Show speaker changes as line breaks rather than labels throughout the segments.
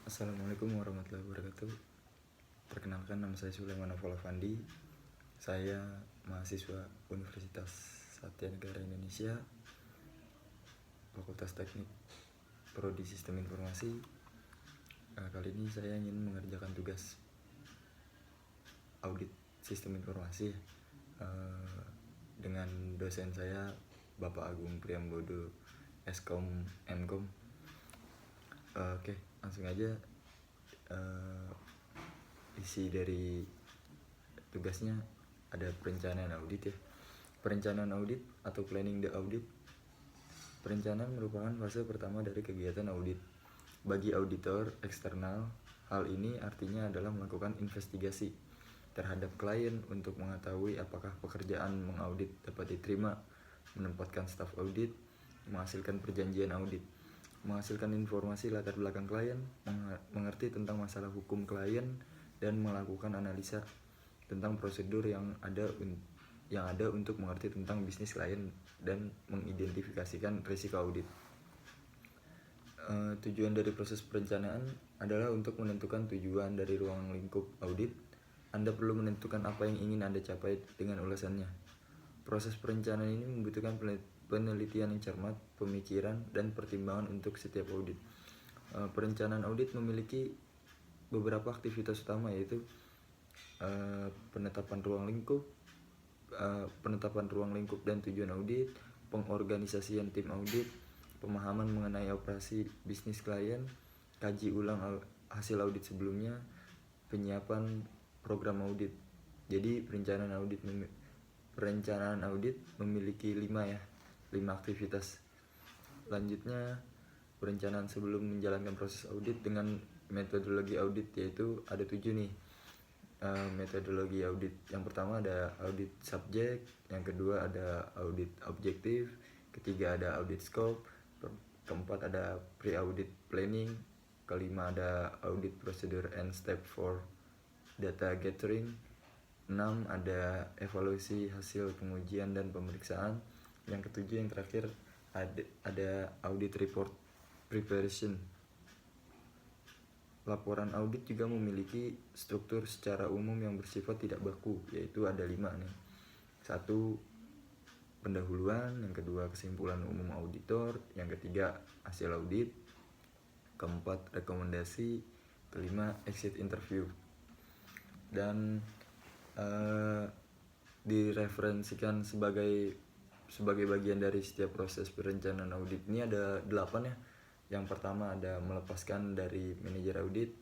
Assalamualaikum warahmatullahi wabarakatuh. Perkenalkan, nama saya Sulaiman Naufal Afandi. Saya mahasiswa Universitas Satya Negara Indonesia, Fakultas Teknik Prodi Sistem Informasi. Kali ini saya ingin mengerjakan tugas audit sistem informasi dengan dosen saya, Bapak Agung Priambodo, Eskom Enkom. Oke, langsung aja. Isi dari tugasnya ada perencanaan audit ya. Perencanaan audit atau planning the audit. Perencanaan merupakan fase pertama dari kegiatan audit. Bagi auditor eksternal, hal ini artinya adalah melakukan investigasi terhadap klien untuk mengetahui apakah pekerjaan mengaudit dapat diterima, menempatkan staf audit, menghasilkan perjanjian audit, menghasilkan informasi latar belakang klien, mengerti tentang masalah hukum klien, dan melakukan analisa tentang prosedur yang ada untuk mengerti tentang bisnis klien dan mengidentifikasikan risiko audit. Tujuan dari proses perencanaan adalah untuk menentukan tujuan dari ruang lingkup audit. Anda perlu menentukan apa yang ingin Anda capai dengan ulasannya. Proses perencanaan ini membutuhkan penelitian yang cermat, pemikiran, dan pertimbangan untuk setiap audit. Perencanaan audit memiliki beberapa aktivitas utama, yaitu penetapan ruang lingkup dan tujuan audit, pengorganisasian tim audit, pemahaman mengenai operasi bisnis klien, kaji ulang hasil audit sebelumnya, penyiapan program audit. Jadi perencanaan audit memiliki 5 aktivitas. Lanjutnya, perencanaan sebelum menjalankan proses audit dengan metodologi audit, yaitu ada 7 nih. Metodologi audit. Yang pertama ada audit subjek, yang kedua ada audit objektif, ketiga ada audit scope, keempat ada pre-audit planning, kelima ada audit procedure and step for data gathering, 6 ada evaluasi hasil pengujian dan pemeriksaan, yang ketujuh yang terakhir ada audit report preparation. Laporan audit juga memiliki struktur secara umum yang bersifat tidak baku, yaitu ada 5 nih. 1. Pendahuluan, yang kedua kesimpulan umum auditor, yang ketiga hasil audit, keempat rekomendasi, kelima exit interview. Dan direferensikan sebagai bagian dari setiap proses perencanaan audit ini ada 8 ya. Yang pertama ada melepaskan dari manajer audit.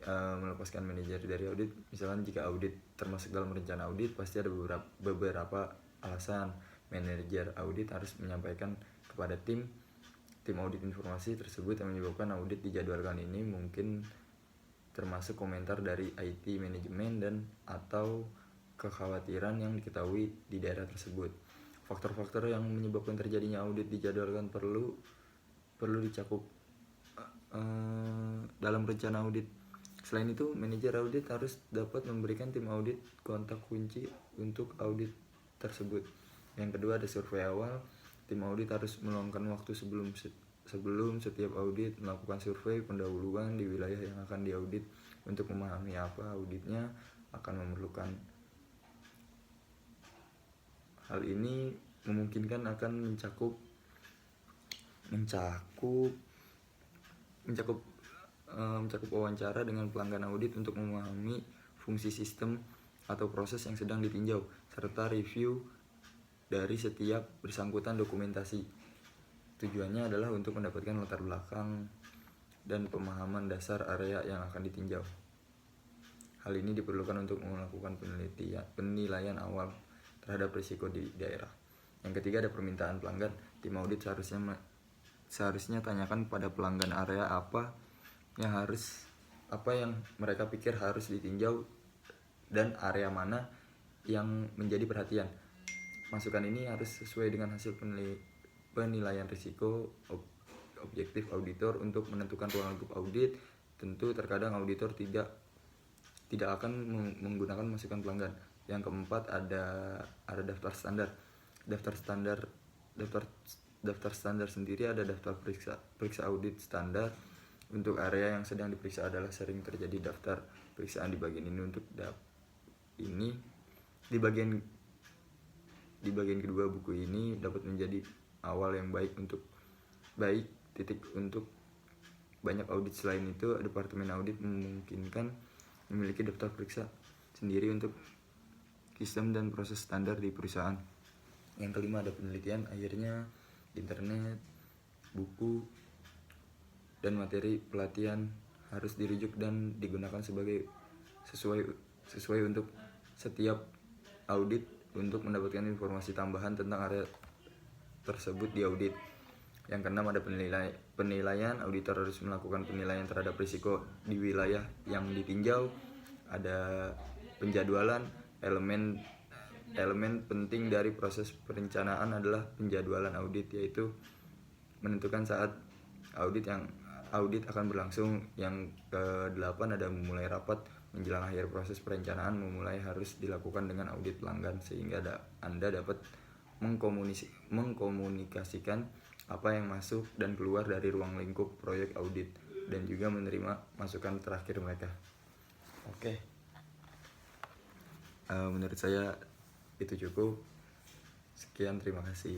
Melepaskan manajer dari audit, misalkan jika audit termasuk dalam rencana audit, pasti ada beberapa alasan manajer audit harus menyampaikan kepada tim audit informasi tersebut yang menyebabkan audit dijadwalkan. Ini mungkin termasuk komentar dari IT manajemen dan atau kekhawatiran yang diketahui di daerah tersebut. Faktor-faktor yang menyebabkan terjadinya audit dijadwalkan perlu dicakup dalam rencana audit. Selain itu, manajer audit harus dapat memberikan tim audit kontak kunci untuk audit tersebut. Yang kedua ada survei awal. Tim audit harus meluangkan waktu sebelum setiap audit melakukan survei pendahuluan di wilayah yang akan diaudit untuk memahami apa auditnya akan memerlukan. Hal ini memungkinkan akan mencakup wawancara dengan pelanggan audit untuk memahami fungsi sistem atau proses yang sedang ditinjau, serta review dari setiap bersangkutan dokumentasi. Tujuannya adalah untuk mendapatkan latar belakang dan pemahaman dasar area yang akan ditinjau. Hal ini diperlukan untuk melakukan penilaian awal terhadap risiko di daerah. Yang ketiga ada permintaan pelanggan. Tim audit seharusnya tanyakan pada pelanggan area apa yang mereka pikir harus ditinjau dan area mana yang menjadi perhatian. Masukan ini harus sesuai dengan hasil penilaian risiko objektif auditor untuk menentukan ruang lingkup audit. Tentu terkadang auditor tidak akan menggunakan masukan pelanggan. Yang keempat ada daftar standar. Daftar standar sendiri ada daftar periksa audit standar Untuk area yang sedang diperiksa adalah sering terjadi daftar periksaan di bagian ini. Untuk di bagian kedua buku ini dapat menjadi awal yang baik untuk banyak audit. Selain itu, Departemen Audit memungkinkan memiliki daftar periksa sendiri untuk sistem dan proses standar di perusahaan. Yang kelima, ada penelitian. Akhirnya, internet, buku, dan materi pelatihan harus dirujuk dan digunakan sesuai untuk setiap audit untuk mendapatkan informasi tambahan tentang area tersebut di audit. Yang keenam, ada penilaian. Auditor harus melakukan penilaian terhadap risiko di wilayah yang ditinjau. Ada penjadwalan. Elemen penting dari proses perencanaan adalah penjadwalan audit, yaitu menentukan saat audit akan berlangsung. Yang ke-8, ada memulai rapat. Menjelang akhir proses perencanaan, memulai harus dilakukan dengan audit pelanggan, sehingga Anda dapat mengkomunikasikan apa yang masuk dan keluar dari ruang lingkup proyek audit, dan juga menerima masukan terakhir mereka. Oke. Menurut saya itu cukup. Sekian, terima kasih.